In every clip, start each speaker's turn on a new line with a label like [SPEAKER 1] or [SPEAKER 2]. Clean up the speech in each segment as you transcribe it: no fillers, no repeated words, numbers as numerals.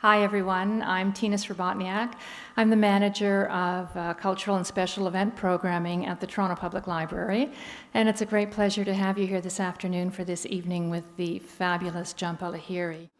[SPEAKER 1] Hi, everyone. I'm Tina Srabotniak. I'm the manager of cultural and special event programming at the Toronto Public Library, and it's a great pleasure to have you here this afternoon for this evening with the fabulous Jhumpa Lahiri.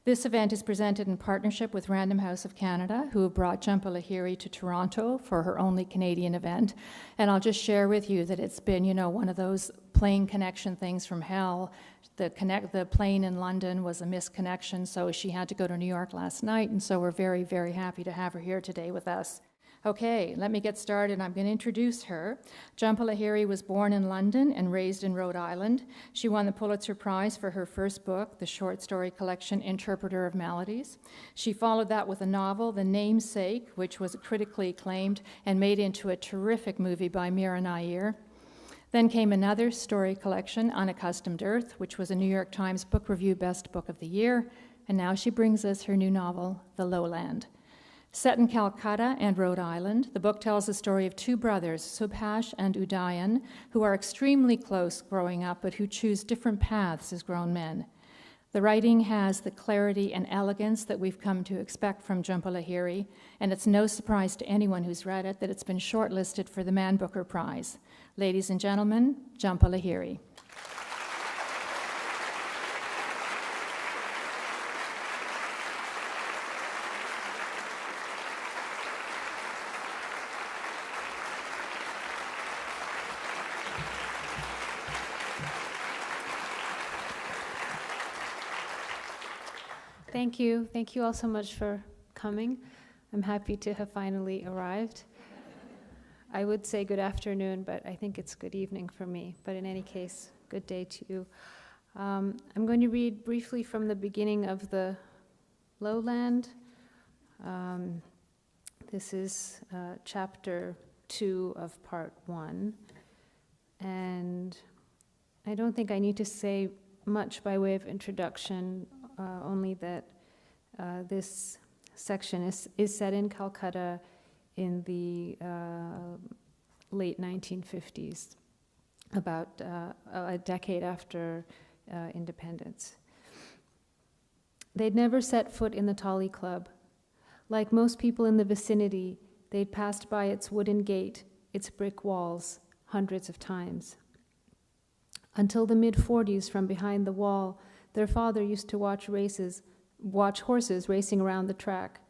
[SPEAKER 1] This event is presented in partnership with Random House of Canada, who have brought Jhumpa Lahiri to Toronto for her only Canadian event. And I'll just share with you that it's been, one of those plane connection things from hell. The plane in London was a misconnection, so she had to go to New York last night, and so we're very, very happy to have her here today with us. Okay, let me get started. I'm going to introduce her. Jhumpa Lahiri was born in London and raised in Rhode Island. She won the Pulitzer Prize for her first book, the short story collection Interpreter of Melodies. She followed that with a novel, The Namesake, which was critically acclaimed and made into a terrific movie by Mira Nair. Then came another story collection, Unaccustomed Earth, which was a New York Times Book Review Best Book of the Year. And now she brings us her new novel, The Lowland. Set in Calcutta and Rhode Island, the book tells the story of two brothers, Subhash and Udayan, who are extremely close growing up, but who choose different paths as grown men. The writing has the clarity and elegance that we've come to expect from Jhumpa Lahiri, and it's no surprise to anyone who's read it that it's been shortlisted for the Man Booker Prize. Ladies and gentlemen, Jhumpa Lahiri.
[SPEAKER 2] Thank you. Thank you all so much for coming. I'm happy to have finally arrived. I would say good afternoon, but I think it's good evening for me. But in any case, good day to you. I'm going to read briefly from the beginning of The Lowland. This is chapter 2 of part 1. And I don't think I need to say much by way of introduction, only that this section is set in Calcutta in the late 1950s, about a decade after independence. They'd never set foot in the Tali Club. Like most people in the vicinity, they'd passed by its wooden gate, its brick walls, hundreds of times. Until the mid-40s, from behind the wall, their father used to watch horses racing around the track.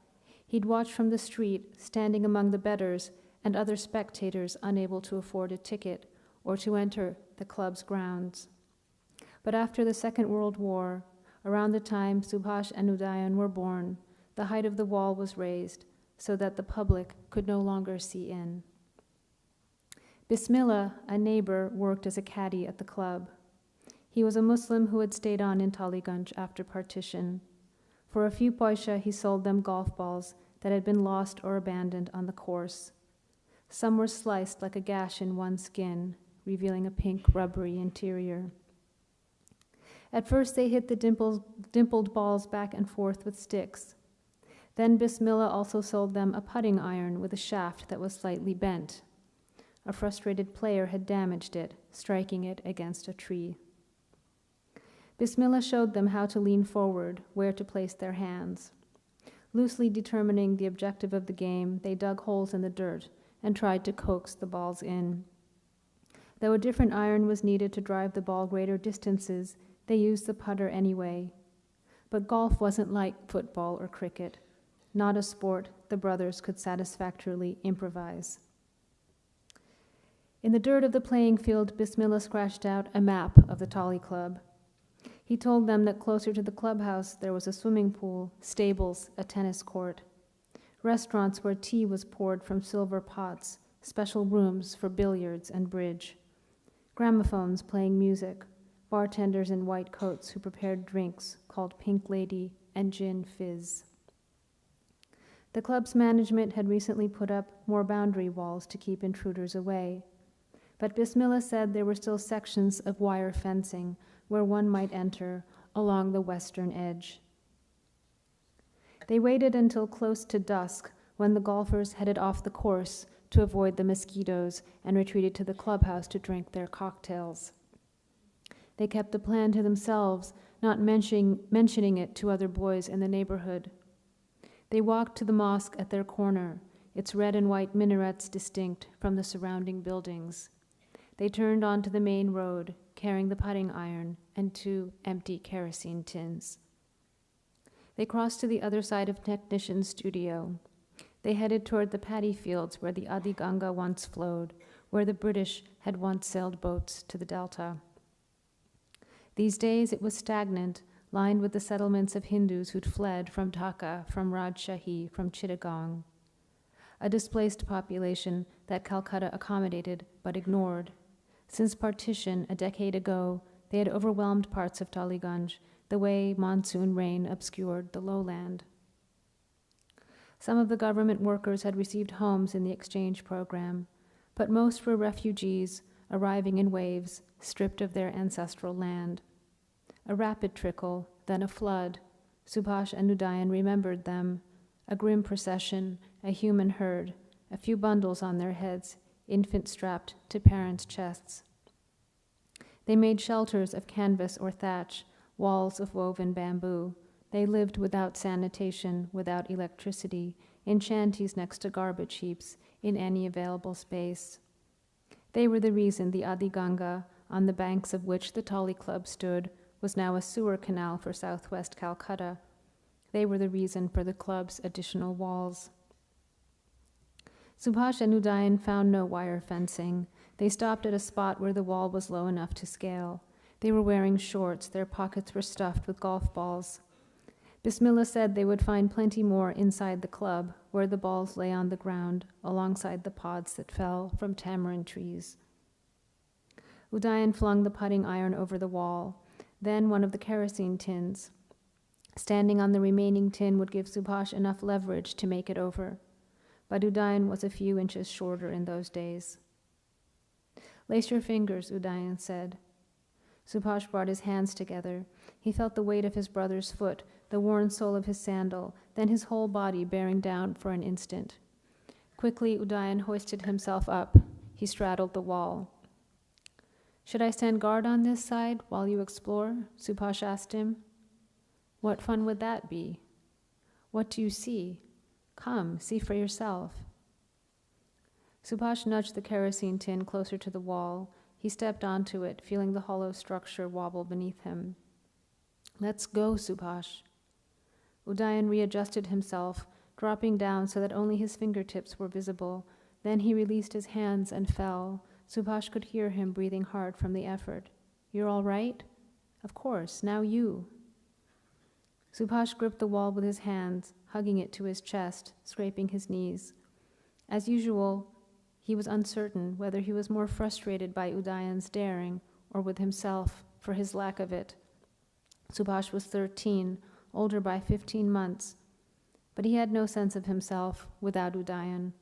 [SPEAKER 2] He'd watch from the street, standing among the bettors and other spectators unable to afford a ticket or to enter the club's grounds. But after the Second World War, around the time Subhash and Udayan were born, the height of the wall was raised so that the public could no longer see in. Bismillah, a neighbor, worked as a caddy at the club. He was a Muslim who had stayed on in Taliganj after partition. For a few paisha, he sold them golf balls that had been lost or abandoned on the course. Some were sliced like a gash in one skin, revealing a pink, rubbery interior. At first, they hit the dimpled balls back and forth with sticks. Then Bismillah also sold them a putting iron with a shaft that was slightly bent. A frustrated player had damaged it, striking it against a tree. Bismillah showed them how to lean forward, where to place their hands. Loosely determining the objective of the game, they dug holes in the dirt and tried to coax the balls in. Though a different iron was needed to drive the ball greater distances, they used the putter anyway. But golf wasn't like football or cricket. Not a sport the brothers could satisfactorily improvise. In the dirt of the playing field, Bismillah scratched out a map of the Tali Club. He told them that closer to the clubhouse there was a swimming pool, stables, a tennis court, restaurants where tea was poured from silver pots, special rooms for billiards and bridge, gramophones playing music, bartenders in white coats who prepared drinks called Pink Lady and Gin Fizz. The club's management had recently put up more boundary walls to keep intruders away, but Bismillah said there were still sections of wire fencing where one might enter along the western edge. They waited until close to dusk, when the golfers headed off the course to avoid the mosquitoes and retreated to the clubhouse to drink their cocktails. They kept the plan to themselves, not mentioning it to other boys in the neighborhood. They walked to the mosque at their corner, its red and white minarets distinct from the surrounding buildings. They turned onto the main road, carrying the putting iron and 2 empty kerosene tins. They crossed to the other side of Technician's studio. They headed toward the paddy fields where the Adi Ganga once flowed, where the British had once sailed boats to the delta. These days it was stagnant, lined with the settlements of Hindus who'd fled from Dhaka, from Rajshahi, from Chittagong. A displaced population that Calcutta accommodated but ignored. Since partition a decade ago, they had overwhelmed parts of Taliganj, the way monsoon rain obscured the lowland. Some of the government workers had received homes in the exchange program, but most were refugees arriving in waves, stripped of their ancestral land. A rapid trickle, then a flood. Subhash and Udayan remembered them, a grim procession, a human herd, a few bundles on their heads, infants strapped to parents' chests. They made shelters of canvas or thatch, walls of woven bamboo. They lived without sanitation, without electricity, in shanties next to garbage heaps, in any available space. They were the reason the Adi Ganga, on the banks of which the Tali Club stood, was now a sewer canal for southwest Calcutta. They were the reason for the club's additional walls. Subhash and Udayan found no wire fencing. They stopped at a spot where the wall was low enough to scale. They were wearing shorts. Their pockets were stuffed with golf balls. Bismillah said they would find plenty more inside the club, where the balls lay on the ground, alongside the pods that fell from tamarind trees. Udayan flung the putting iron over the wall, then one of the kerosene tins. Standing on the remaining tin would give Subhash enough leverage to make it over, but Udayan was a few inches shorter in those days. "Lace your fingers," Udayan said. Subhash brought his hands together. He felt the weight of his brother's foot, the worn sole of his sandal, then his whole body bearing down for an instant. Quickly, Udayan hoisted himself up. He straddled the wall. "Should I stand guard on this side while you explore?" Subhash asked him. "What fun would that be? What do you see? Come, see for yourself." Subhash nudged the kerosene tin closer to the wall. He stepped onto it, feeling the hollow structure wobble beneath him. "Let's go, Subhash." Udayan readjusted himself, dropping down so that only his fingertips were visible. Then he released his hands and fell. Subhash could hear him breathing hard from the effort. "You're all right?" "Of course, now you." Subhash gripped the wall with his hands, hugging it to his chest, scraping his knees. As usual, he was uncertain whether he was more frustrated by Udayan's daring or with himself for his lack of it. Subhash was 13, older by 15 months, but he had no sense of himself without Udayan.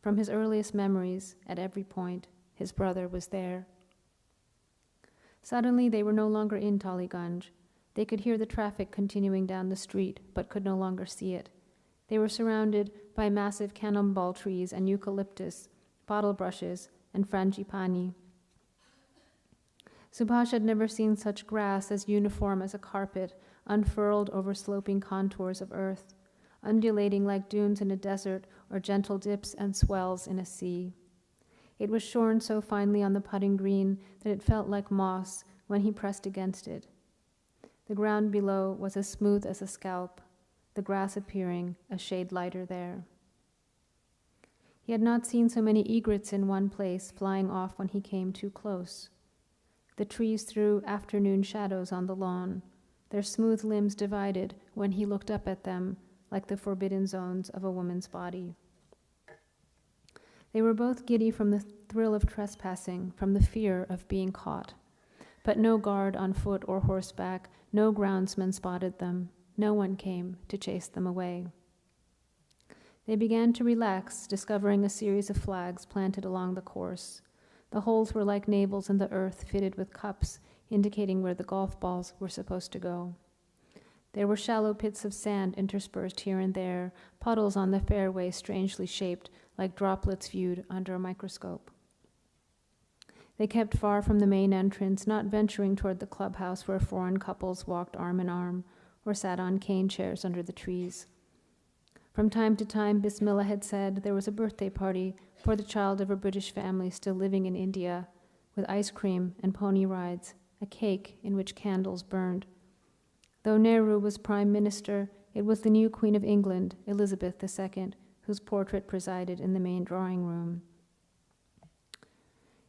[SPEAKER 2] From his earliest memories, at every point, his brother was there. Suddenly, they were no longer in Taliganj. They could hear the traffic continuing down the street, but could no longer see it. They were surrounded by massive cannonball trees and eucalyptus, bottle brushes, and frangipani. Subhash had never seen such grass as uniform as a carpet, unfurled over sloping contours of earth, undulating like dunes in a desert or gentle dips and swells in a sea. It was shorn so finely on the putting green that it felt like moss when he pressed against it. The ground below was as smooth as a scalp, the grass appearing a shade lighter there. He had not seen so many egrets in one place flying off when he came too close. The trees threw afternoon shadows on the lawn, their smooth limbs divided when he looked up at them like the forbidden zones of a woman's body. They were both giddy from the thrill of trespassing, from the fear of being caught. But no guard on foot or horseback, no groundsman spotted them. No one came to chase them away. They began to relax, discovering a series of flags planted along the course. The holes were like navels in the earth fitted with cups, indicating where the golf balls were supposed to go. There were shallow pits of sand interspersed here and there, puddles on the fairway strangely shaped, like droplets viewed under a microscope. They kept far from the main entrance, not venturing toward the clubhouse where foreign couples walked arm in arm or sat on cane chairs under the trees. From time to time, Bismillah had said there was a birthday party for the child of a British family still living in India, with ice cream and pony rides, a cake in which candles burned. Though Nehru was Prime Minister, it was the new Queen of England, Elizabeth II, whose portrait presided in the main drawing room.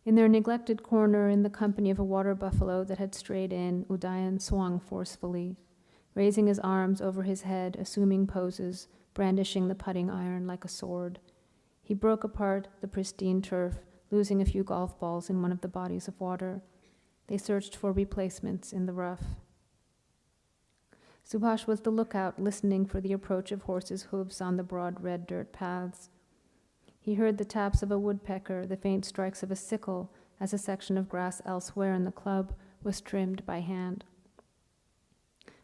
[SPEAKER 2] In their neglected corner, in the company of a water buffalo that had strayed in, Udayan swung forcefully, raising his arms over his head, assuming poses, brandishing the putting iron like a sword. He broke apart the pristine turf, losing a few golf balls in one of the bodies of water. They searched for replacements in the rough. Subhash was the lookout, listening for the approach of horses' hooves on the broad red dirt paths. He heard the taps of a woodpecker, the faint strikes of a sickle, as a section of grass elsewhere in the club was trimmed by hand.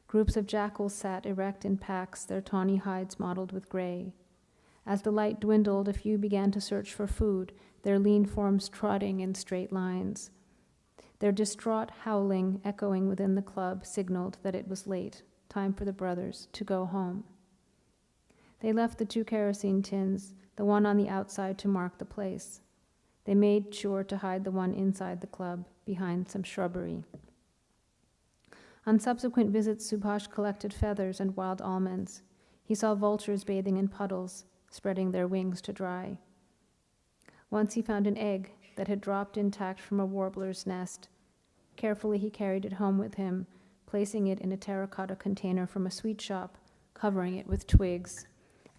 [SPEAKER 2] Groups of jackals sat erect in packs, their tawny hides mottled with gray. As the light dwindled, a few began to search for food, their lean forms trotting in straight lines. Their distraught howling, echoing within the club, signaled that it was late, time for the brothers to go home. They left the 2 kerosene tins, the one on the outside to mark the place. They made sure to hide the one inside the club, behind some shrubbery. On subsequent visits, Subhash collected feathers and wild almonds. He saw vultures bathing in puddles, spreading their wings to dry. Once he found an egg that had dropped intact from a warbler's nest. Carefully he carried it home with him, placing it in a terracotta container from a sweet shop, covering it with twigs,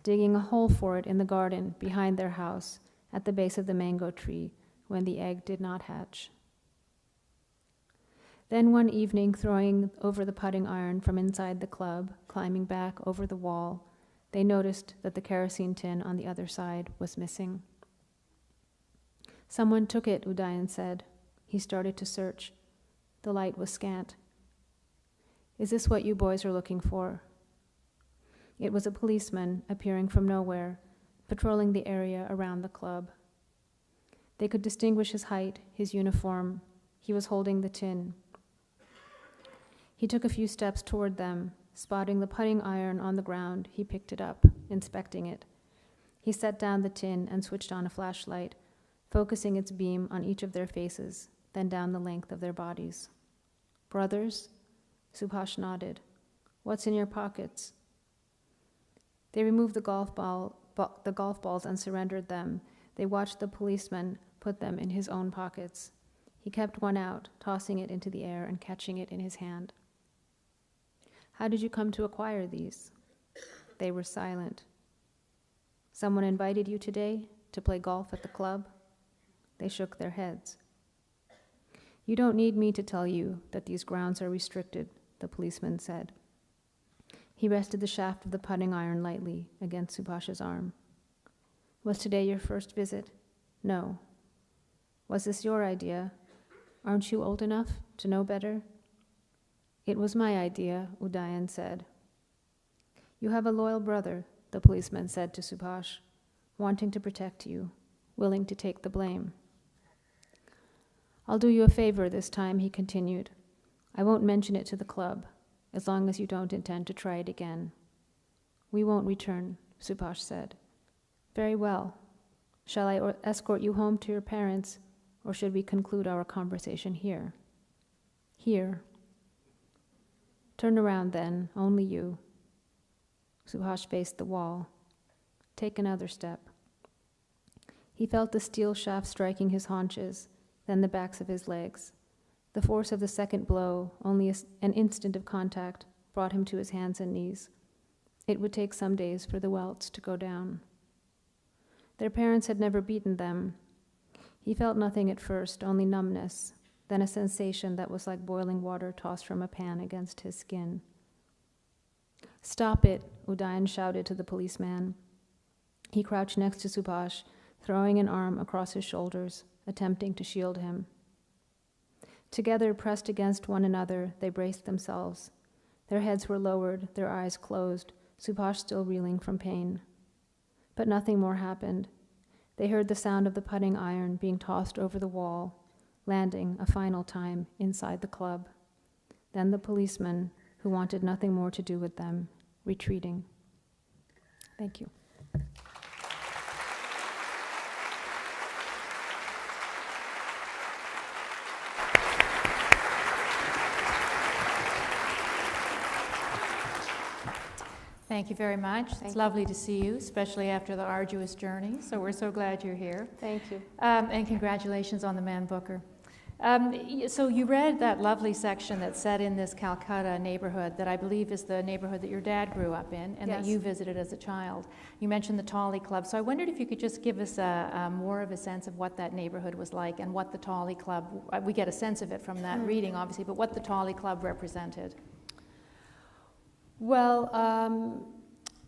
[SPEAKER 2] digging a hole for it in the garden behind their house at the base of the mango tree when the egg did not hatch. Then one evening, throwing over the putting iron from inside the club, climbing back over the wall, they noticed that the kerosene tin on the other side was missing. Someone took it, Udayan said. He started to search. The light was scant. Is this what you boys are looking for? It was a policeman appearing from nowhere, patrolling the area around the club. They could distinguish his height, his uniform. He was holding the tin. He took a few steps toward them. Spotting the putting iron on the ground, he picked it up, inspecting it. He set down the tin and switched on a flashlight, focusing its beam on each of their faces, then down the length of their bodies. Brothers? Subhash nodded. What's in your pockets? They removed the golf balls and surrendered them. They watched the policeman put them in his own pockets. He kept one out, tossing it into the air and catching it in his hand. How did you come to acquire these? They were silent. Someone invited you today to play golf at the club? They shook their heads. You don't need me to tell you that these grounds are restricted, the policeman said. He rested the shaft of the putting iron lightly against Subhash's arm. Was today your first visit? No. Was this your idea? Aren't you old enough to know better? It was my idea, Udayan said. You have a loyal brother, the policeman said to Subhash, wanting to protect you, willing to take the blame. I'll do you a favor this time, he continued. I won't mention it to the club, as long as you don't intend to try it again. We won't return, Subhash said. Very well. Shall I escort you home to your parents, or should we conclude our conversation here? Here. Turn around then, only you. Subhash faced the wall. Take another step. He felt the steel shaft striking his haunches, then the backs of his legs. The force of the second blow, only an instant of contact, brought him to his hands and knees. It would take some days for the welts to go down. Their parents had never beaten them. He felt nothing at first, only numbness, then a sensation that was like boiling water tossed from a pan against his skin. Stop it, Udayan shouted to the policeman. He crouched next to Subhash, throwing an arm across his shoulders, attempting to shield him. Together, pressed against one another, they braced themselves. Their heads were lowered, their eyes closed, Subhash still reeling from pain. But nothing more happened. They heard the sound of the putting iron being tossed over the wall, landing a final time inside the club. Then the policeman, who wanted nothing more to do with them, retreating. Thank you.
[SPEAKER 1] Thank you very much. It's lovely to see you, especially after the arduous journey. So we're so glad you're here.
[SPEAKER 2] Thank you.
[SPEAKER 1] And congratulations on the Man Booker. So you read that lovely section that's set in this Calcutta neighborhood that I believe is the neighborhood that your dad grew up in and that you visited as a child. You mentioned the Tolly Club. So I wondered if you could just give us more of a sense of what that neighborhood was like and what the Tolly Club, we get a sense of it from that reading, obviously, but what the Tolly Club represented.
[SPEAKER 2] Well,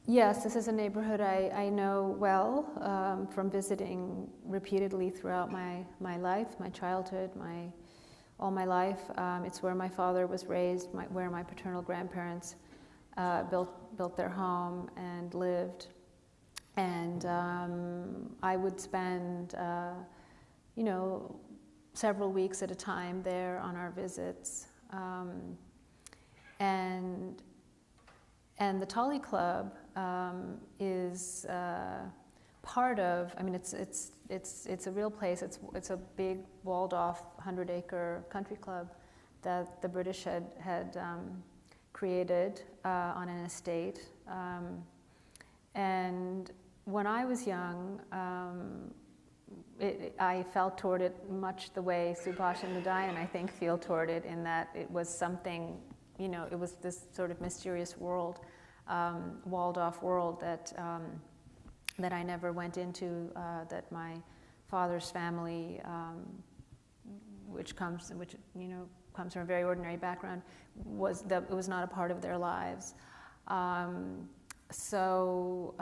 [SPEAKER 2] yes, this is a neighborhood I know well from visiting repeatedly throughout my life, my childhood, all my life. It's where my father was raised, where my paternal grandparents built their home and lived. And I would spend, several weeks at a time there on our visits. And the Tolly Club is part of. I mean, it's a real place. It's a big walled-off 100-acre country club that the British had created on an estate. And when I was young, I felt toward it much the way Subhash and Udayan, I think, feel toward it, in that it was something. It was this sort of mysterious world, walled-off world that I never went into. That my father's family, which comes from a very ordinary background, it was not a part of their lives. So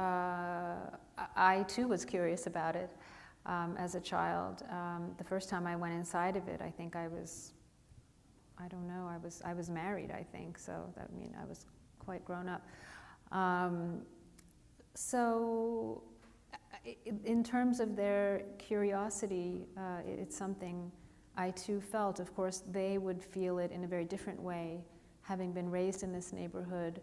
[SPEAKER 2] I too was curious about it as a child. The first time I went inside of it, I think I was married, I think, so I was quite grown up. So in terms of their curiosity, it's something I too felt. Of course, they would feel it in a very different way, having been raised in this neighborhood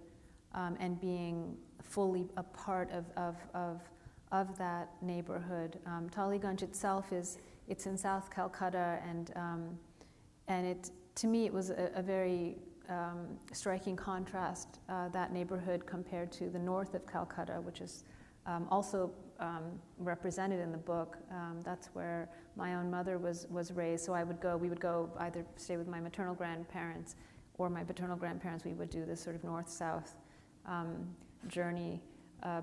[SPEAKER 2] and being fully a part of that neighborhood. Tollygunge itself it's in South Calcutta, and it, to me, it was a very striking contrast, that neighborhood, compared to the north of Calcutta, which is also represented in the book. That's where my own mother was raised. So we would go either stay with my maternal grandparents or my paternal grandparents. We would do this sort of north-south journey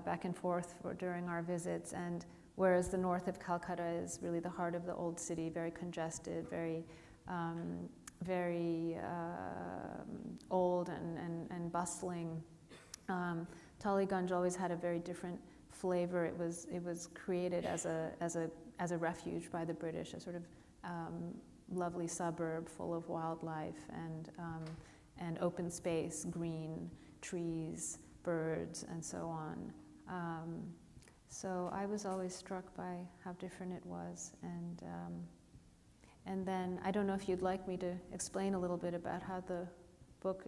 [SPEAKER 2] back and forth during our visits. And whereas the north of Calcutta is really the heart of the old city, very congested, very old and bustling. Tollygunge always had a very different flavor. It was created as a refuge by the British, a sort of lovely suburb full of wildlife and open space, green trees, birds, and so on. So I was always struck by how different it was, and then I don't know if you'd like me to explain a little bit about how the book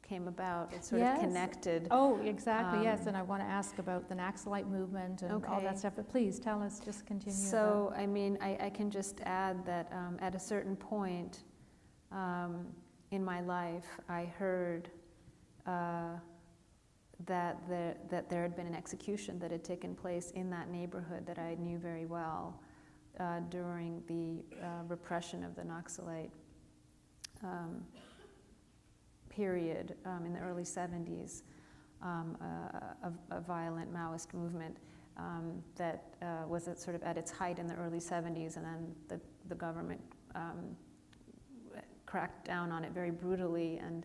[SPEAKER 2] came about. It's sort of connected.
[SPEAKER 1] Oh, exactly, yes. And I want to ask about the Naxalite Movement and all that stuff. But please tell us, just continue.
[SPEAKER 2] So, I can just add that at a certain point in my life, I heard that there had been an execution that had taken place in that neighborhood that I knew very well. During the repression of the Naxalite period in the early 70s, a violent Maoist movement that was sort of at its height in the early 70s, and then the government cracked down on it very brutally. And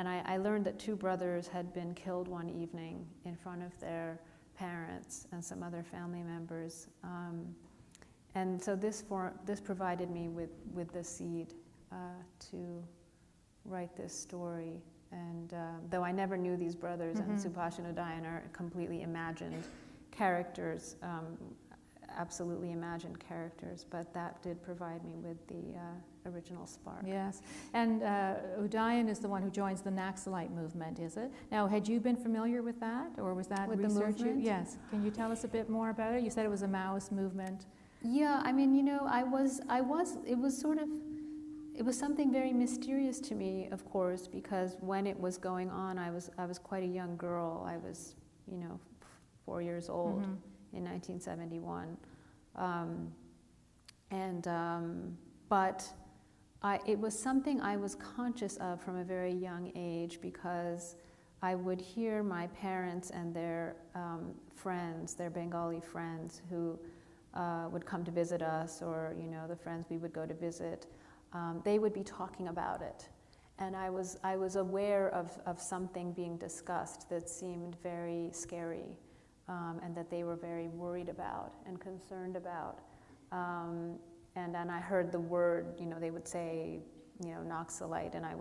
[SPEAKER 2] I learned that two brothers had been killed one evening in front of their parents and some other family members. And so this provided me with the seed to write this story. And though I never knew these brothers, and Subhash and Udayan are completely imagined characters, absolutely imagined characters, but that did provide me with the original spark.
[SPEAKER 1] Yes, and Udayan is the one who joins the Naxalite movement, is it? Now, had you been familiar with that, or was that
[SPEAKER 2] With the
[SPEAKER 1] research?
[SPEAKER 2] movement?
[SPEAKER 1] Yes. Can you tell us a bit more about it? You said it was a Maoist movement.
[SPEAKER 2] Yeah, I mean, it was something very mysterious to me, of course, because when it was going on, I was quite a young girl. I was, 4 years old in 1971. But it was something I was conscious of from a very young age, because I would hear my parents and their friends, their Bengali friends who would come to visit us, or the friends we would go to visit, they would be talking about it. And I was aware of something being discussed that seemed very scary, and that they were very worried about and concerned about. And then I heard the word, they would say, Naxalite, and I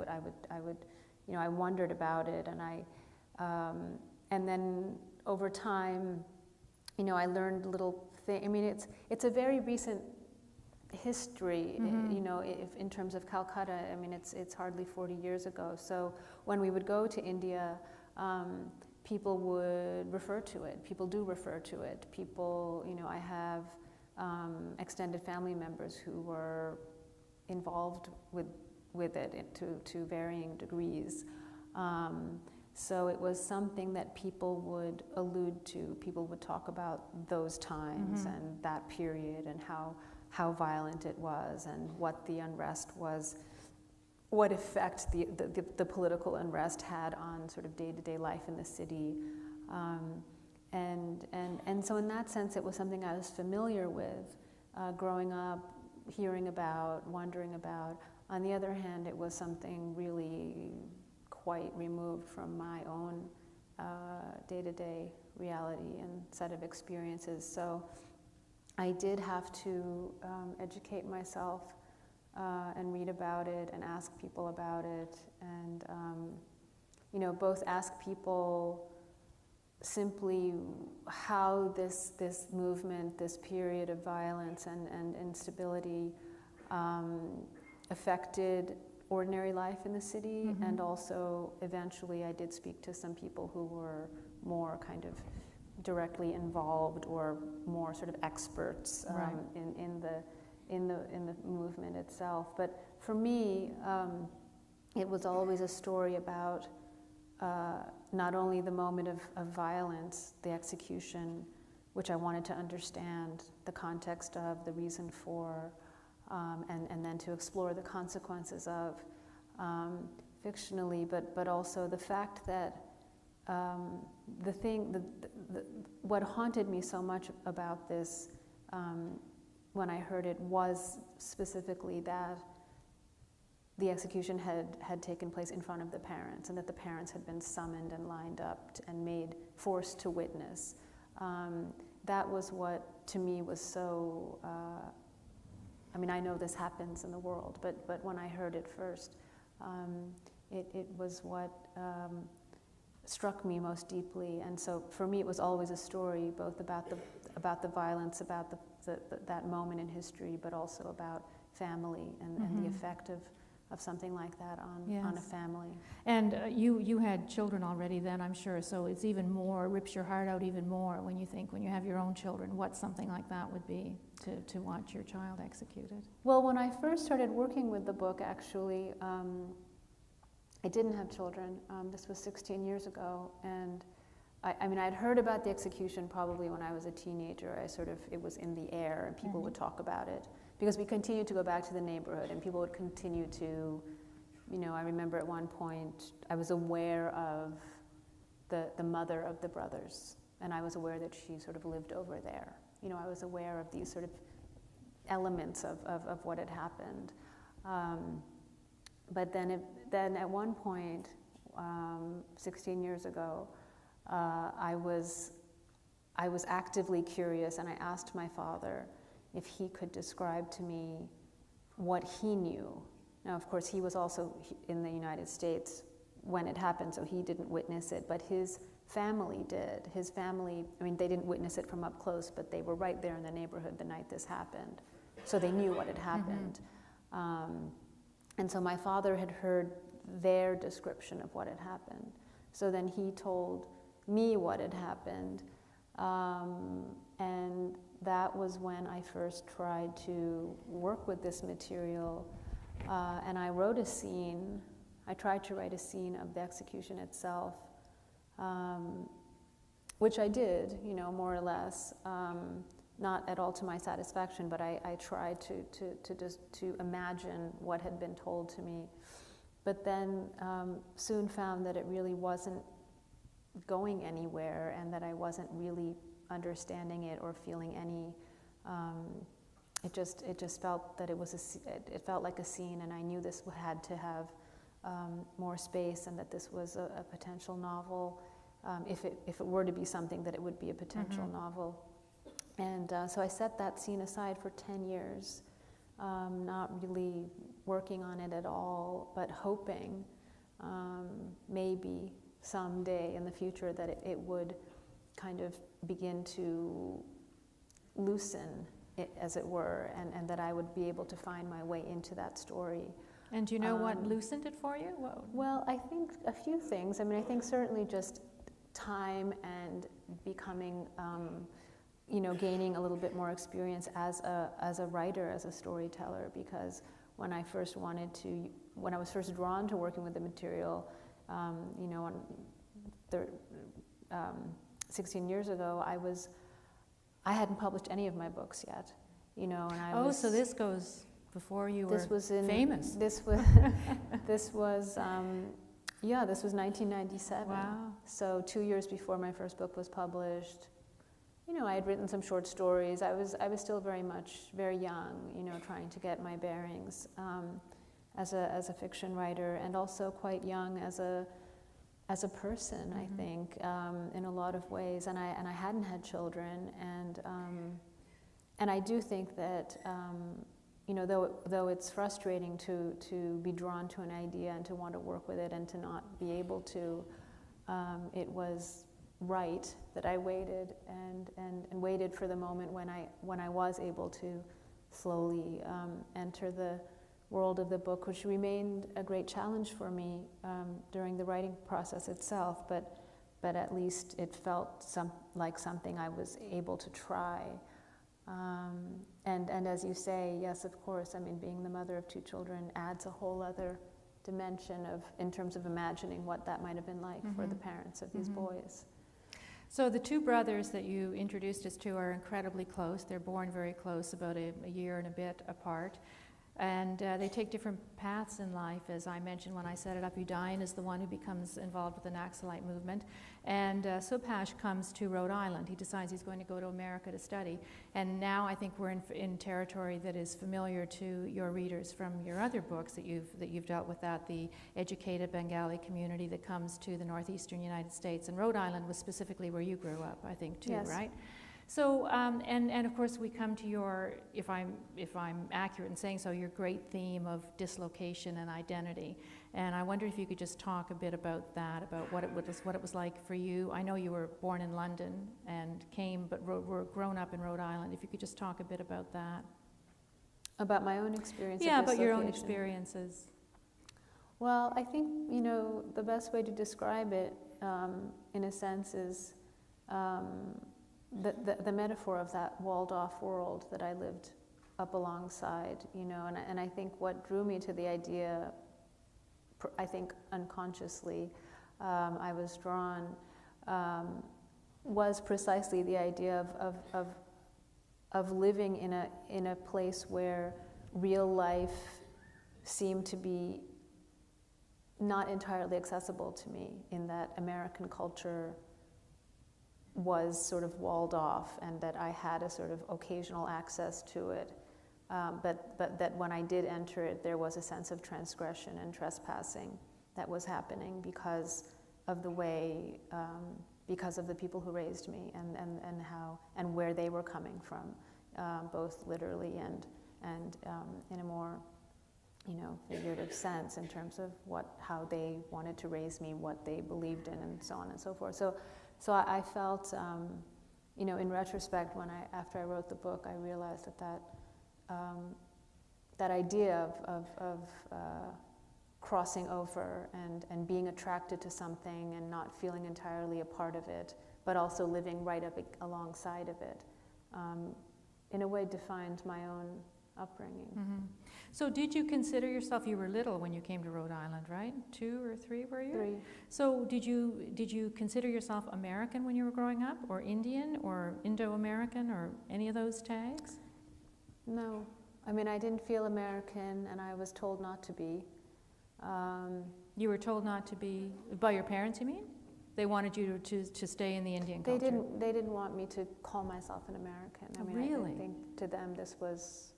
[SPEAKER 2] wondered about it, and then over time, I learned little things. I mean, it's a very recent history, if in terms of Calcutta. I mean, it's hardly 40 years ago. So when we would go to India, people would refer to it. People do refer to it. People, I have extended family members who were involved with it to varying degrees. So it was something that people would allude to. People would talk about those times and that period, and how violent it was, and what the unrest was, what effect the political unrest had on sort of day-to-day life in the city. And so in that sense, it was something I was familiar with, growing up, hearing about, wondering about. On the other hand, it was something really quite removed from my own day-to-day reality and set of experiences. So I did have to educate myself and read about it and ask people about it, and both ask people simply how this movement, this period of violence and instability affected ordinary life in the city, and also eventually I did speak to some people who were more kind of directly involved, or more sort of experts in the movement itself. But for me, it was always a story about not only the moment of violence, the execution, which I wanted to understand the context of, the reason for, and then to explore the consequences of, fictionally, but also the fact that what haunted me so much about this, when I heard it, was specifically that the execution had taken place in front of the parents, and that the parents had been summoned and lined up and forced to witness. That was what, to me, was so, I mean, I know this happens in the world, but when I heard it first, it was what struck me most deeply. And so for me, it was always a story, both about the violence, about that moment in history, but also about family and the effect of something like that on a family. And
[SPEAKER 1] you had children already then, I'm sure, so it's even more, rips your heart out even more when you have your own children, what something like that would be to watch your child executed.
[SPEAKER 2] Well, when I first started working with the book, actually, I didn't have children. This was 16 years ago, and I mean, I'd heard about the execution probably when I was a teenager. It was in the air, and people would talk about it, because we continued to go back to the neighborhood, and people would continue to, I remember at one point, I was aware of the mother of the brothers, and I was aware that she sort of lived over there. I was aware of these sort of elements of what had happened. But then at one point, 16 years ago, I was actively curious, and I asked my father if he could describe to me what he knew. Now, of course, he was also in the United States when it happened, so he didn't witness it, but his
[SPEAKER 3] family did. His family, I mean, they didn't witness it from up close, but they were right there in the neighborhood the night this happened. So they knew what had happened. And so my father had heard their description of what had happened. So then he told me what had happened. And that was when I first tried to work with this material. And I wrote a scene. I tried to write a scene of the execution itself, which I did, you know, more or less. Not at all to my satisfaction, but I tried to imagine what had been told to me. But then soon found that it really wasn't going anywhere, and that I wasn't really understanding it or feeling any. It just felt that it felt like a scene, and I knew this had to have more space, and that this was a potential novel. If it were to be something, that it would be a potential novel. And so I set that scene aside for 10 years, not really working on it at all, but hoping maybe someday in the future that it would kind of begin to loosen it, as it were, and that I would be able to find my way into that story.
[SPEAKER 1] And do you know what loosened it for you?
[SPEAKER 3] Well, I think a few things. I mean, I think certainly just time and becoming, you know, gaining a little bit more experience as a writer, as a storyteller, because when I was first drawn to working with the material, you know, 16 years ago, I hadn't published any of my books yet, you know, and
[SPEAKER 1] so this goes before you were famous.
[SPEAKER 3] This was, this was 1997.
[SPEAKER 1] Wow.
[SPEAKER 3] So 2 years before my first book was published. You know, I had written some short stories. I was still very young, you know, trying to get my bearings as a fiction writer, and also quite young as a person, I think, in a lot of ways. And I hadn't had children, and I do think that you know, though it's frustrating to be drawn to an idea and to want to work with it and to not be able to, it was right that I waited and waited for the moment when I was able to slowly enter the world of the book, which remained a great challenge for me during the writing process itself, but at least it felt like something I was able to try. And as you say, yes, of course, I mean, being the mother of 2 children adds a whole other dimension in terms of imagining what that might have been like for the parents of these boys.
[SPEAKER 1] So the 2 brothers that you introduced us to are incredibly close. They're born very close, about a year and a bit apart. And they take different paths in life. As I mentioned when I set it up, Udayan is the one who becomes involved with the Naxalite Movement. And Subhash comes to Rhode Island. He decides he's going to go to America to study. And now I think we're in territory that is familiar to your readers from your other books that you've dealt with, the educated Bengali community that comes to the northeastern United States. And Rhode Island was specifically where you grew up, I think, too,
[SPEAKER 3] yes.
[SPEAKER 1] Right? So, and of course we come to your, if I'm accurate in saying so, your great theme of dislocation and identity. And I wonder if you could just talk a bit about that, about what it was like for you. I know you were born in London and were grown up in Rhode Island. If you could just talk a bit about that.
[SPEAKER 3] About my own experience.
[SPEAKER 1] Yeah, about your own experiences.
[SPEAKER 3] Well, I think, you know, the best way to describe it, in a sense, is the metaphor of that walled-off world that I lived up alongside, you know, and I think what drew me to the idea, I think unconsciously, I was drawn, was precisely the idea of living in a place where real life seemed to be not entirely accessible to me, in that American culture was sort of walled off, and that I had a sort of occasional access to it, but that when I did enter it, there was a sense of transgression and trespassing that was happening because of the way, because of the people who raised me, and how and where they were coming from, both literally and in a more figurative sense in terms of how they wanted to raise me, what they believed in, and so on and so forth. So I felt, in retrospect, after I wrote the book, I realized that idea of crossing over and being attracted to something and not feeling entirely a part of it, but also living right up alongside of it, in a way defined my own upbringing.
[SPEAKER 1] Mm-hmm. So did you consider yourself, you were little when you came to Rhode Island, right? 2 or 3 were you?
[SPEAKER 3] 3.
[SPEAKER 1] So did you consider yourself American when you were growing up, or Indian, or Indo-American, or any of those tags?
[SPEAKER 3] No. I mean, I didn't feel American, and I was told not to be.
[SPEAKER 1] You were told not to be, by your parents, you mean? They wanted you to stay in the Indian culture?
[SPEAKER 3] They didn't want me to call myself an American. I mean,
[SPEAKER 1] really?
[SPEAKER 3] I think to them this was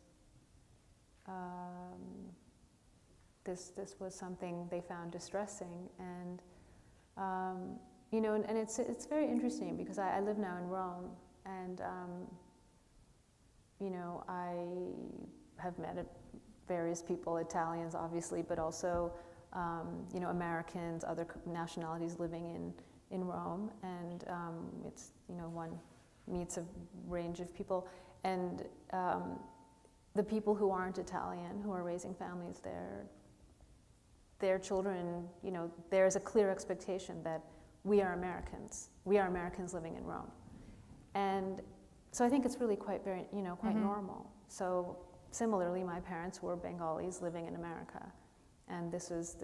[SPEAKER 3] this was something they found distressing, and and it's very interesting because I live now in Rome, and I have met various people, Italians obviously, but also Americans, other nationalities living in Rome, and it's one meets a range of people, and the people who aren't Italian, who are raising families there, their children, there's a clear expectation that we are Americans living in Rome, and so I think it's really quite
[SPEAKER 1] mm-hmm.
[SPEAKER 3] normal. So similarly, my parents were Bengalis living in America, and this was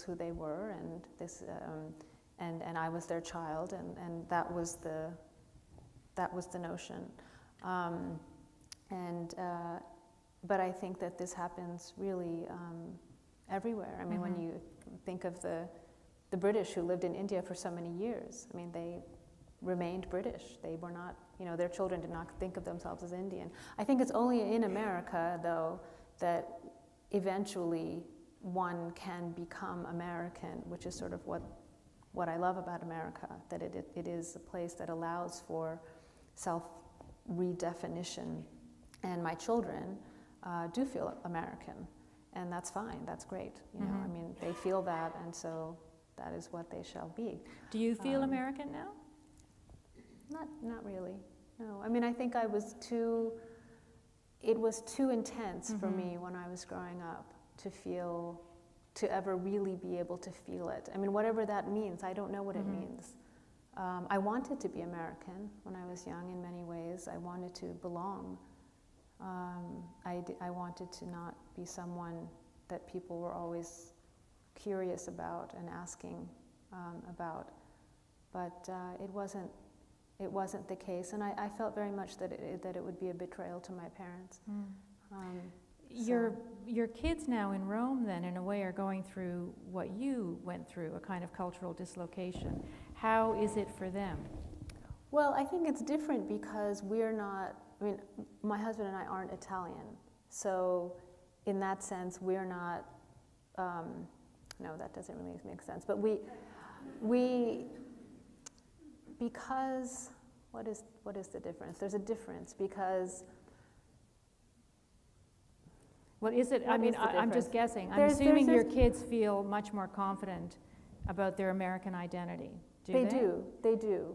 [SPEAKER 3] who they were, and and I was their child, and that was the notion. But I think that this happens really everywhere. I mean,
[SPEAKER 1] mm-hmm.
[SPEAKER 3] when you think of the British who lived in India for so many years, I mean, they remained British. They were not, their children did not think of themselves as Indian. I think it's only in America, though, that eventually one can become American, which is sort of what I love about America, that it is a place that allows for self-redefinition. And my children do feel American, and that's fine, that's great.
[SPEAKER 1] Mm-hmm.
[SPEAKER 3] I mean, they feel that, and so that is what they shall be.
[SPEAKER 1] Do you feel American now?
[SPEAKER 3] Not really, no. I mean, I think it was too intense
[SPEAKER 1] mm-hmm.
[SPEAKER 3] for me when I was growing up to ever really be able to feel it. I mean, whatever that means, I don't know what
[SPEAKER 1] mm-hmm.
[SPEAKER 3] it means. I wanted to be American when I was young in many ways. I wanted to belong. I wanted to not be someone that people were always curious about and asking about, but it wasn't the case, and I felt very much that it would be a betrayal to my parents.
[SPEAKER 1] Your kids now in Rome, then, in a way, are going through what you went through, a kind of cultural dislocation. How is it for them?
[SPEAKER 3] Well, I think it's different because we're not. I mean, my husband and I aren't Italian, so in that sense, we're not. No, that doesn't really make sense. But we because what is the difference? There's a difference because.
[SPEAKER 1] Well, is it? I'm just guessing. I'm
[SPEAKER 3] There's
[SPEAKER 1] assuming your kids feel much more confident about their American identity.
[SPEAKER 3] They do.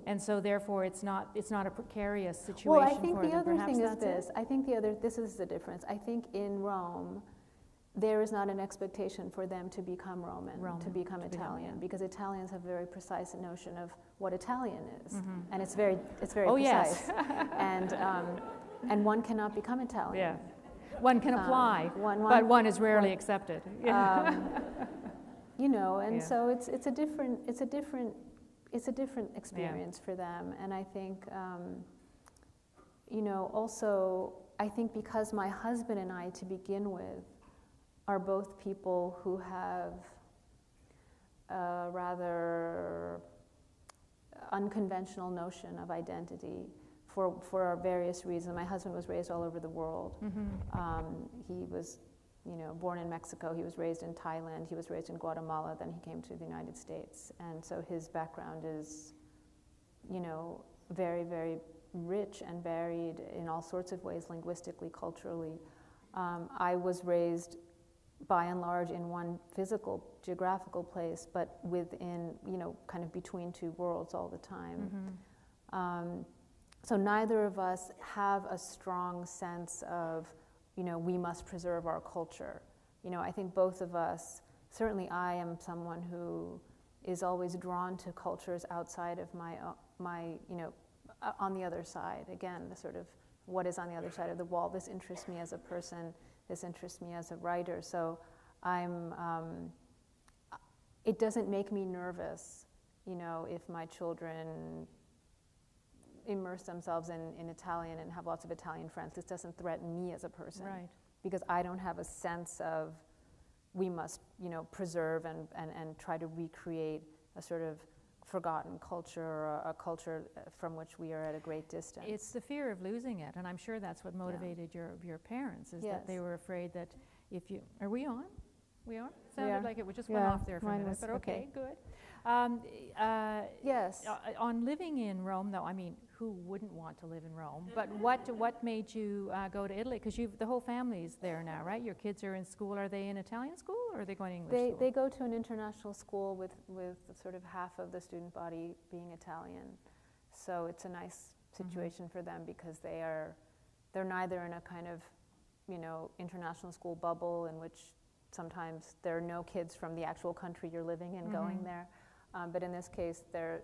[SPEAKER 1] And so, therefore, it's not a precarious situation.
[SPEAKER 3] Well, I think
[SPEAKER 1] for
[SPEAKER 3] the
[SPEAKER 1] them.
[SPEAKER 3] other
[SPEAKER 1] Perhaps
[SPEAKER 3] thing is
[SPEAKER 1] that's
[SPEAKER 3] this.
[SPEAKER 1] it?
[SPEAKER 3] I think this is the difference. I think in Rome, there is not an expectation for them to become Roman. To become Italian, because Italians have a very precise notion of what Italian is,
[SPEAKER 1] mm-hmm.
[SPEAKER 3] and it's very
[SPEAKER 1] oh,
[SPEAKER 3] precise.
[SPEAKER 1] Yes.
[SPEAKER 3] And one cannot become Italian.
[SPEAKER 1] Yeah. One can apply, but one is rarely accepted.
[SPEAKER 3] So it's a different experience for them, and I think also I think because my husband and I, to begin with, are both people who have a rather unconventional notion of identity. For our various reasons. My husband was raised all over the world.
[SPEAKER 1] Mm-hmm.
[SPEAKER 3] He was, born in Mexico. He was raised in Thailand. He was raised in Guatemala. Then he came to the United States. And so his background is, very, very rich and varied in all sorts of ways, linguistically, culturally. I was raised by and large in one physical, geographical place, but within, kind of between two worlds all the time. So neither of us have a strong sense of, we must preserve our culture. I think both of us, certainly I am someone who is always drawn to cultures outside of my on the other side. Again, the sort of what is on the other side of the wall. This interests me as a person. This interests me as a writer. So it doesn't make me nervous, if my children immerse themselves in Italian and have lots of Italian friends. This doesn't threaten me as a person.
[SPEAKER 2] Right.
[SPEAKER 3] Because I don't have a sense of we must, preserve and try to recreate a sort of forgotten culture or a culture from which we are at a great distance.
[SPEAKER 2] It's the fear of losing it, and I'm sure that's what motivated your parents, is that they were afraid that if you... Are we on? We on? Sounded like it just went off there for a minute, but okay, good.
[SPEAKER 3] Yes.
[SPEAKER 2] On living in Rome, though, I mean, who wouldn't want to live in Rome? But what made you go to Italy? Because the whole family's there now, right? Your kids are in school. Are they in Italian school, or are they going to English school?
[SPEAKER 3] They go to an international school with sort of half of the student body being Italian. So it's a nice situation for them, because they're neither in a kind of, international school bubble in which sometimes there are no kids from the actual country you're living in going there. But in this case, there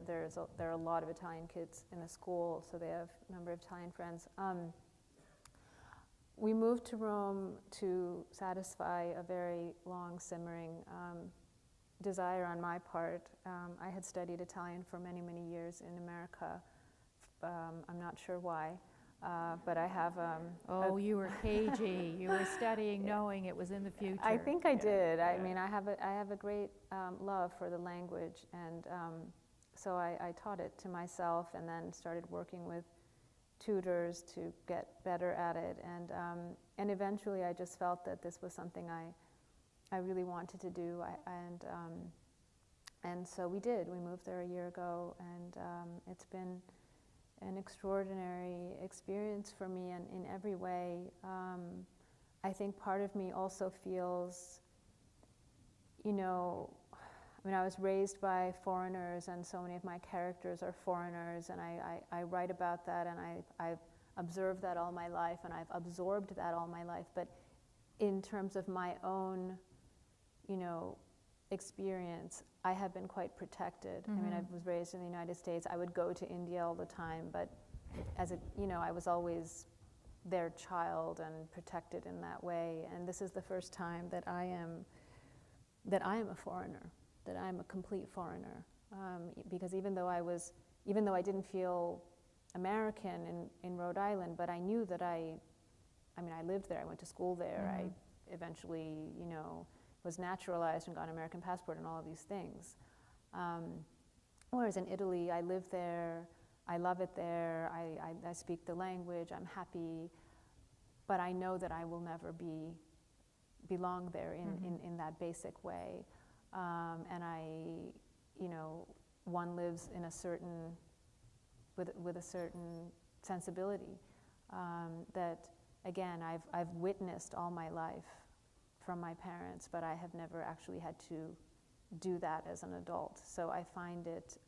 [SPEAKER 3] are a lot of Italian kids in the school, so they have a number of Italian friends. We moved to Rome to satisfy a very long simmering desire on my part. I had studied Italian for many, many years in America. I'm not sure why. But I have
[SPEAKER 2] you were cagey. You were studying knowing it was in the future.
[SPEAKER 3] I think I did. I mean, I have a great love for the language, and so I taught it to myself, and then started working with tutors to get better at it, and eventually I just felt that this was something I really wanted to do, and so we did. We moved there a year ago, and it's been an extraordinary experience for me in every way. I think part of me also feels, I was raised by foreigners, and so many of my characters are foreigners, and I write about that, and I've observed that all my life, and I've absorbed that all my life. But in terms of my own, experience, I have been quite protected. I mean, I was raised in the United States. I would go to India all the time, but I was always their child and protected in that way. And this is the first time that I am a foreigner, that I'm a complete foreigner. Because even though I didn't feel American in Rhode Island, but I knew that I lived there. I went to school there. I eventually, was naturalized and got an American passport and all of these things. Whereas in Italy, I live there, I love it there, I speak the language, I'm happy, but I know that I will never belong there in that basic way. And one lives in with a certain sensibility that, again, I've witnessed all my life from my parents, but I have never actually had to do that as an adult. So I find it,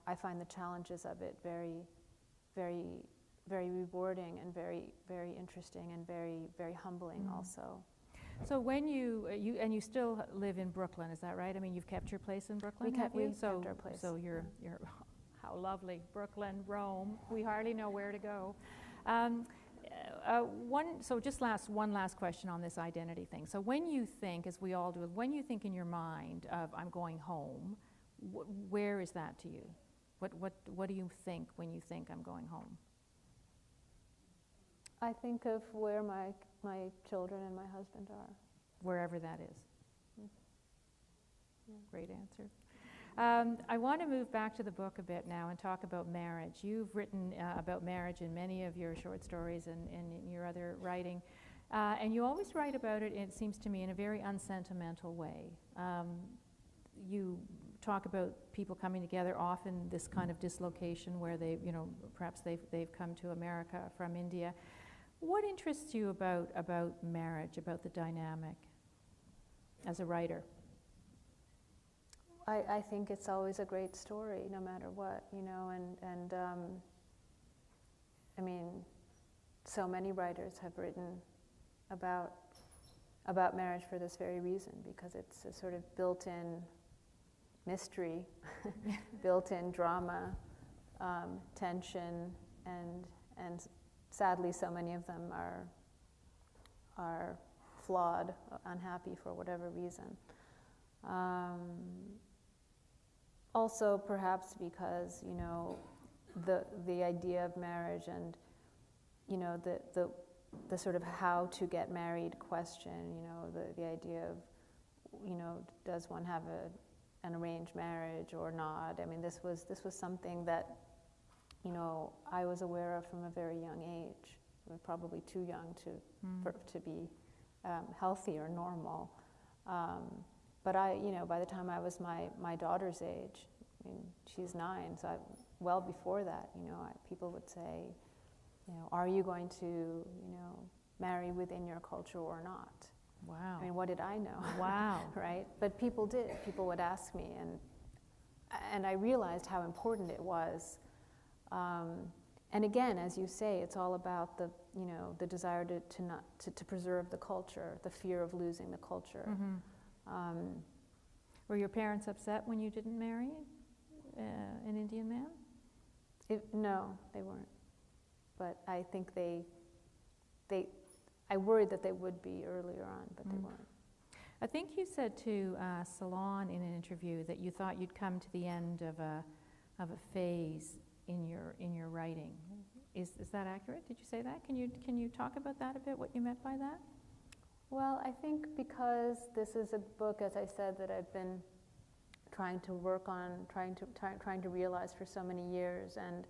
[SPEAKER 3] I find the challenges of it very, very, very rewarding and very, very interesting and very, very humbling also.
[SPEAKER 2] So when you still live in Brooklyn, is that right? I mean, you've kept your place in Brooklyn,
[SPEAKER 3] We kept our place.
[SPEAKER 2] So you're how lovely, Brooklyn, Rome. We hardly know where to go. One last question on this identity thing. So when you think, as we all do, when you think in your mind of I'm going home, where is that to you? What do you think when you think I'm going home?
[SPEAKER 3] I think of where my children and my husband are.
[SPEAKER 2] Wherever that is. Great answer. I want to move back to the book a bit now and talk about marriage. You've written about marriage in many of your short stories and in your other writing. And you always write about it, it seems to me, in a very unsentimental way. You talk about people coming together, often this kind of dislocation where they, perhaps they've come to America from India. What interests you about marriage, about the dynamic, as a writer?
[SPEAKER 3] I think it's always a great story, no matter what, and I mean, so many writers have written about marriage for this very reason, because it's a sort of built-in mystery, built-in drama, tension, and sadly, so many of them are flawed, unhappy for whatever reason. Also, perhaps because the idea of marriage and the sort of how to get married question, the idea of does one have an arranged marriage or not? I mean, this was something that I was aware of from a very young age. I was probably too young to be healthy or normal. But by the time I was my daughter's age, I mean, she's 9, so well before that, people would say, are you going to, marry within your culture or not?
[SPEAKER 2] Wow.
[SPEAKER 3] I mean, what did I know?
[SPEAKER 2] Wow.
[SPEAKER 3] Right? But people did. People would ask me, and I realized how important it was. And again, as you say, it's all about the desire to preserve the culture, the fear of losing the culture.
[SPEAKER 2] Mm-hmm. Were your parents upset when you didn't marry an Indian man?
[SPEAKER 3] No, they weren't. But I think I worried that they would be earlier on, but they weren't.
[SPEAKER 2] I think you said to Salon in an interview that you thought you'd come to the end of a phase in your writing. Is that accurate? Did you say that? Can you talk about that a bit? What you meant by that?
[SPEAKER 3] Well, I think because this is a book, as I said, that I've been trying to work on, trying to realize for so many years, and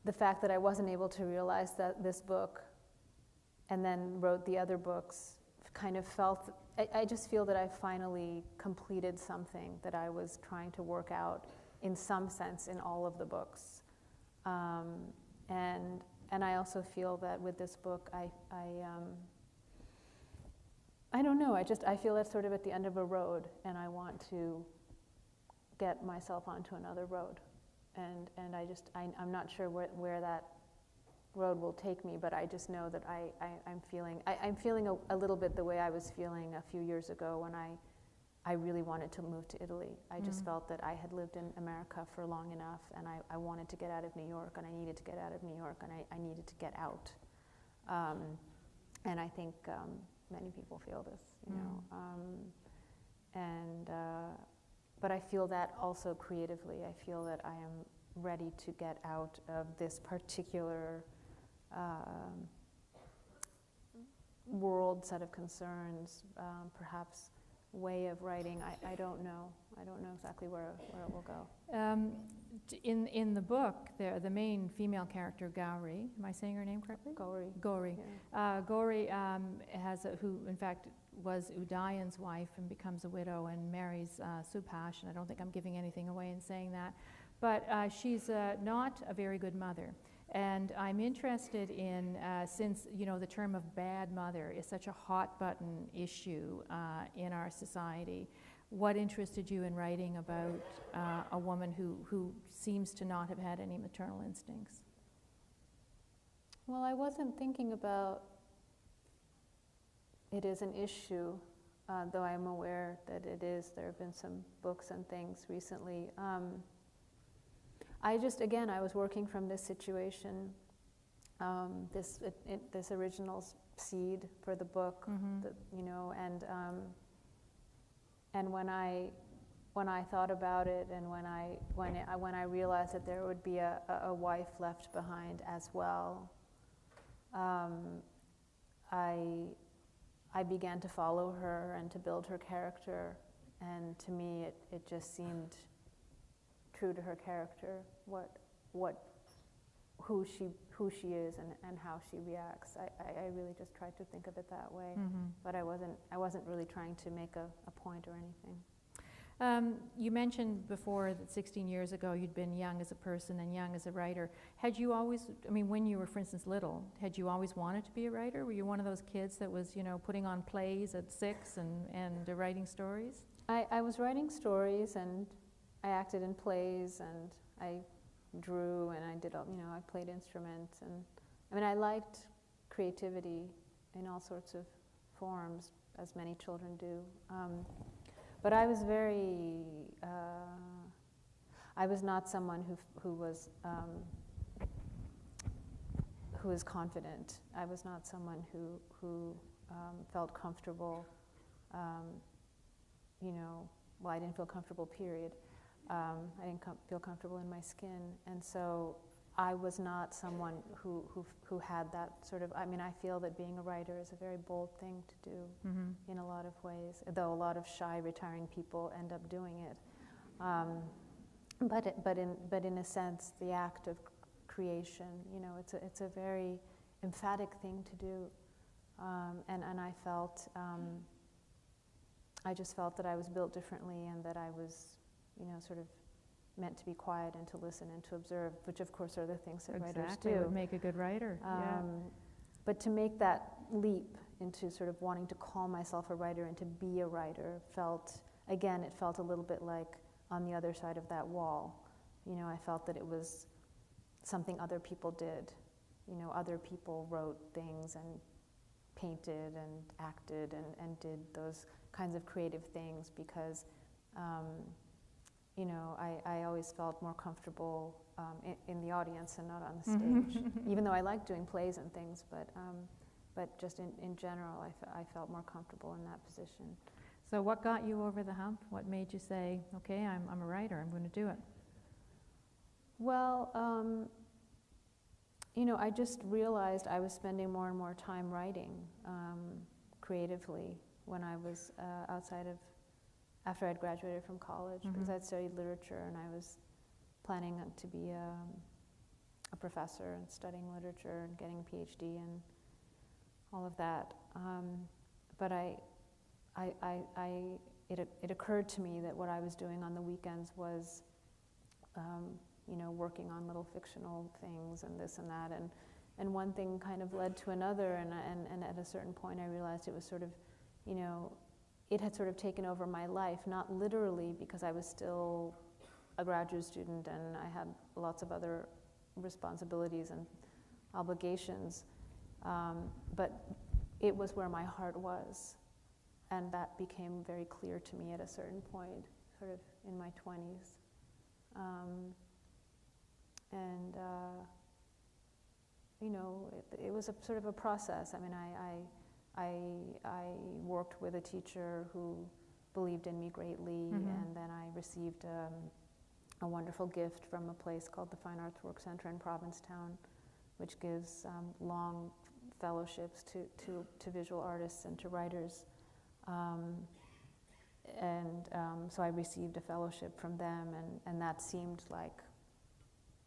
[SPEAKER 3] the fact that I wasn't able to realize that this book, and then wrote the other books, kind of felt. I just feel that I finally completed something that I was trying to work out, in some sense, in all of the books, and I also feel that with this book, I don't know. I feel that's sort of at the end of a road, and I want to get myself onto another road, and I'm not sure where that road will take me, but I just know that I'm feeling a little bit the way I was feeling a few years ago when I really wanted to move to Italy. I just felt that I had lived in America for long enough, and I wanted to get out of New York, and I needed to get out of New York, and I needed to get out. And I think many people feel this, but I feel that also creatively. I feel that I am ready to get out of this particular world set of concerns, perhaps way of writing. I don't know. I don't know exactly where it will go.
[SPEAKER 2] In the book, the main female character, Gauri, am I saying her name correctly?
[SPEAKER 3] Gauri.
[SPEAKER 2] Yeah. Gauri who in fact was Udayan's wife and becomes a widow and marries Subhash, and I don't think I'm giving anything away in saying that. But she's not a very good mother. And I'm interested in, since the term of bad mother is such a hot button issue in our society, what interested you in writing about a woman who seems to not have had any maternal instincts?
[SPEAKER 3] Well, I wasn't thinking about it as an issue, though I'm aware that it is. There have been some books and things recently. I was working from this situation, this original seed for the book, and when I thought about it, and when I realized that there would be a wife left behind as well, I began to follow her and to build her character, and to me it just seemed true to her character, who she is and how she reacts. I really just tried to think of it that way, but I wasn't really trying to make a point or anything.
[SPEAKER 1] You mentioned before that 16 years ago you'd been young as a person and young as a writer. Had you always, I mean, when you were, for instance, little, had you always wanted to be a writer? Were you one of those kids that was, putting on plays at 6 and writing stories?
[SPEAKER 3] I was writing stories, and I acted in plays, and I drew, and I did, I played instruments, and I liked creativity in all sorts of forms, as many children do. But I was I was not someone who was confident. I was not someone who felt comfortable. Well, I didn't feel comfortable, period. I didn't feel comfortable in my skin, and so I was not someone who had that sort of. I feel that being a writer is a very bold thing to do in a lot of ways, though a lot of shy, retiring people end up doing it. But in a sense, the act of creation, it's a very emphatic thing to do, and I felt. I just felt that I was built differently, and that I was, sort of meant to be quiet and to listen and to observe, which of course are the things that writers do.
[SPEAKER 1] Would make a good writer.
[SPEAKER 3] But to make that leap into sort of wanting to call myself a writer and to be a writer it felt a little bit like on the other side of that wall. I felt that it was something other people did. Other people wrote things and painted and acted and did those kinds of creative things because I always felt more comfortable in the audience and not on the stage. Even though I liked doing plays and things, but just in general, I felt more comfortable in that position.
[SPEAKER 1] So what got you over the hump? What made you say, okay, I'm a writer, I'm going to do it?
[SPEAKER 3] Well, I just realized I was spending more and more time writing creatively when I was after I'd graduated from college, because I'd studied literature and I was planning to be a professor and studying literature and getting a PhD and all of that. But it occurred to me that what I was doing on the weekends was, working on little fictional things and this and that, and one thing kind of led to another, and at a certain point I realized it was sort of, it had sort of taken over my life, not literally because I was still a graduate student and I had lots of other responsibilities and obligations, but it was where my heart was. And that became very clear to me at a certain point, sort of in my 20s. It was a sort of a process. I worked with a teacher who believed in me greatly, and then I received a wonderful gift from a place called the Fine Arts Work Center in Provincetown, which gives long fellowships to visual artists and to writers. So I received a fellowship from them, and that seemed like,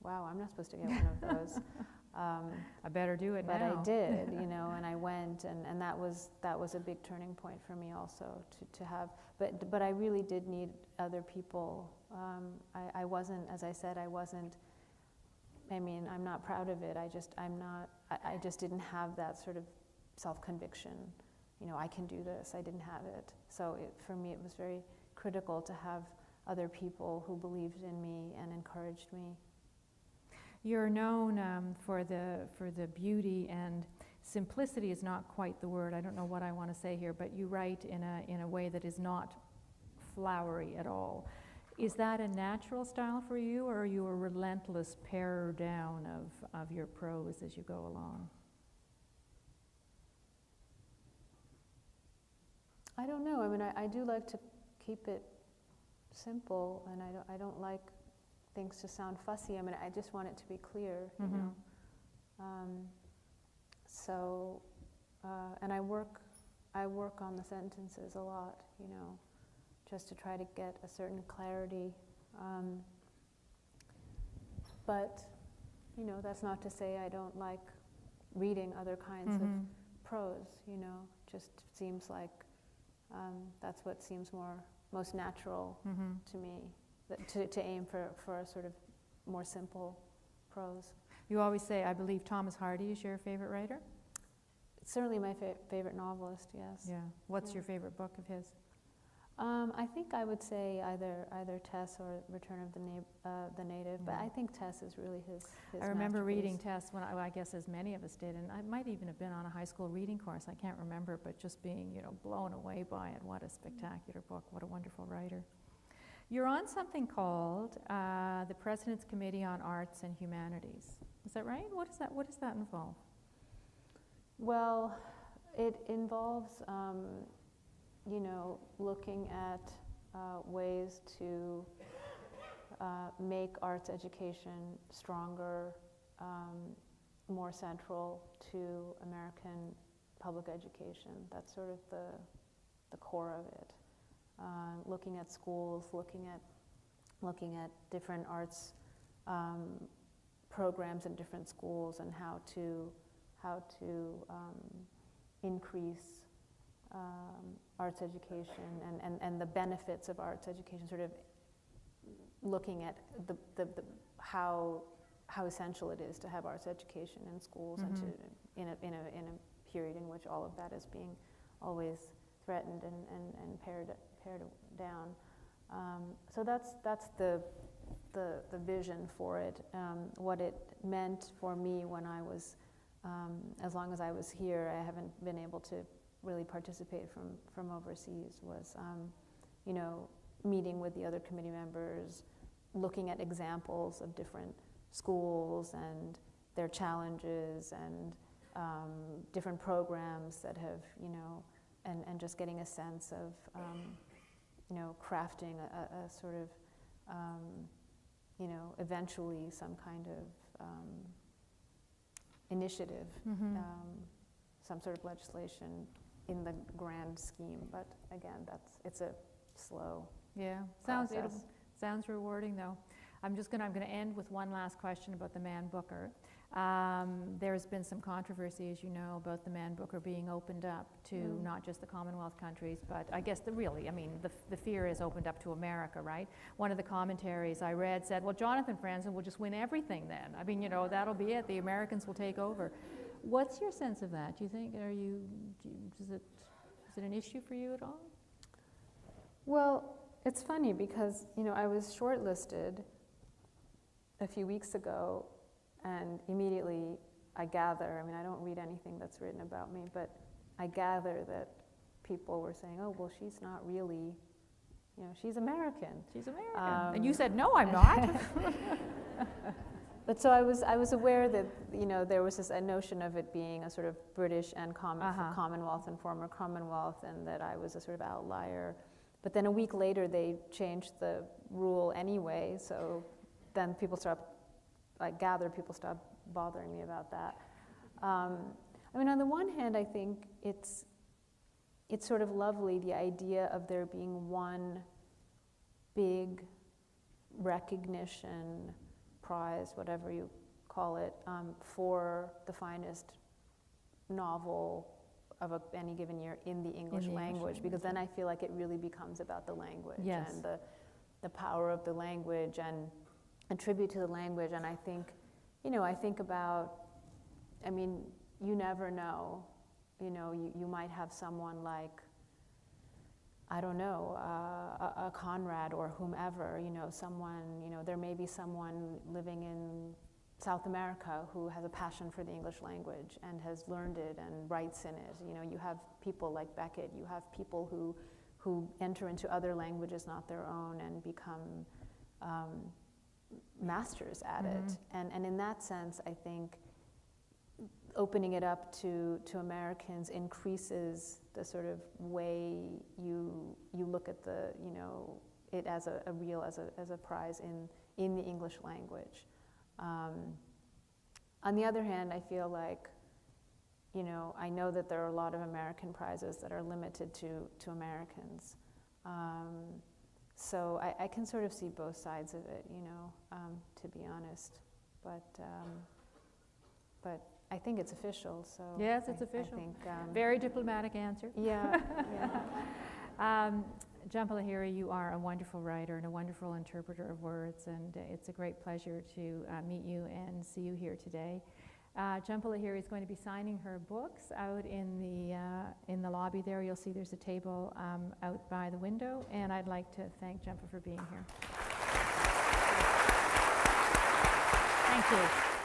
[SPEAKER 3] wow, I'm not supposed to get one of those.
[SPEAKER 1] I better do it
[SPEAKER 3] but
[SPEAKER 1] now.
[SPEAKER 3] But I did, and I went, and that was a big turning point for me also to have. But I really did need other people. I wasn't, as I said, I'm not proud of it. I just didn't have that sort of self-conviction. I can do this. I didn't have it. So for me, it was very critical to have other people who believed in me and encouraged me.
[SPEAKER 1] You're known for the beauty, and simplicity is not quite the word. I don't know what I want to say here, but you write in a way that is not flowery at all. Is that a natural style for you, or are you a relentless parer down of your prose as you go along?
[SPEAKER 3] I don't know. I do like to keep it simple, and I don't like things to sound fussy. I just want it to be clear, you know. And I work on the sentences a lot, just to try to get a certain clarity. But, that's not to say I don't like reading other kinds of prose, just seems like That's what seems most natural
[SPEAKER 1] Mm-hmm.
[SPEAKER 3] to me, to aim for a sort of more simple prose.
[SPEAKER 1] You always say, I believe Thomas Hardy is your favorite writer?
[SPEAKER 3] It's certainly my favorite novelist, yes.
[SPEAKER 1] Yeah. What's
[SPEAKER 3] Yeah.
[SPEAKER 1] your favorite book of his?
[SPEAKER 3] I think I would say either Tess or Return of the Native, but
[SPEAKER 1] Yeah.
[SPEAKER 3] I think Tess is really his
[SPEAKER 1] I remember reading
[SPEAKER 3] masterpiece.
[SPEAKER 1] Tess when I guess as many of us did, and I might even have been on a high school reading course. I can't remember, but just being, blown away by it. What a spectacular book! What a wonderful writer. You're on something called the President's Committee on Arts and Humanities. Is that right? What does that involve?
[SPEAKER 3] Well, it involves, looking at ways to make arts education stronger, more central to American public education. That's sort of the core of it. Looking at schools, looking at different arts programs in different schools, and how to increase arts education and the benefits of arts education. Sort of looking at how essential it is to have arts education in schools,
[SPEAKER 1] Mm-hmm.
[SPEAKER 3] and in a period in which all of that is being always threatened and pared down. So that's the vision for it. What it meant for me when I was, as long as I was here, I haven't been able to really participate from overseas, was, meeting with the other committee members, looking at examples of different schools and their challenges, and different programs that have, and just getting a sense of, crafting a sort of, eventually some kind of initiative,
[SPEAKER 1] Mm-hmm.
[SPEAKER 3] some sort of legislation in the grand scheme. But again, it's a slow
[SPEAKER 1] Yeah,
[SPEAKER 3] process.
[SPEAKER 1] sounds rewarding though. I'm going to end with one last question about the Man Booker. There's been some controversy, as you know, about the Man Booker being opened up to not just the Commonwealth countries, but I guess the fear is opened up to America, right? One of the commentaries I read said, well, Jonathan Franzen will just win everything then. I mean, that'll be it. The Americans will take over. What's your sense of that? Do you think, is it an issue for you at all?
[SPEAKER 3] Well, it's funny because, I was shortlisted a few weeks ago, and immediately I gather, I don't read anything that's written about me, but I gather that people were saying, oh, well, she's not really, she's American.
[SPEAKER 1] She's American. And you said, no, I'm not.
[SPEAKER 3] But so I was aware that, there was a notion of it being a sort of British and Commonwealth and former Commonwealth, and that I was a sort of outlier. But then a week later, they changed the rule anyway, so then people stopped bothering me about that. On the one hand, I think it's sort of lovely, the idea of there being one big recognition, prize, whatever you call it, for the finest novel of any given year in the English language, because then I feel like it really becomes about the language.
[SPEAKER 1] Yes.
[SPEAKER 3] And the power of the language and a tribute to the language. And I think, I think about, you never know, you might have someone like, I don't know, a Conrad or whomever, someone, there may be someone living in South America who has a passion for the English language and has learned it and writes in it. You have people like Beckett, you have people who enter into other languages not their own and become masters at it. And in that sense, I think opening it up to Americans increases the sort of way you look at it as a prize in the English language. On the other hand, I feel like, I know that there are a lot of American prizes that are limited to Americans. So I can sort of see both sides of it, to be honest. But I think it's official, so...
[SPEAKER 1] Yes, it's official.
[SPEAKER 3] I think,
[SPEAKER 1] very diplomatic answer.
[SPEAKER 3] Yeah,
[SPEAKER 4] Jhumpa Lahiri, you are a wonderful writer and a wonderful interpreter of words, and it's a great pleasure to meet you and see you here today. Jhumpa Lahiri is going to be signing her books out in the lobby there. You'll see there's a table out by the window, and I'd like to thank Jhumpa for being here.
[SPEAKER 5] Thank you.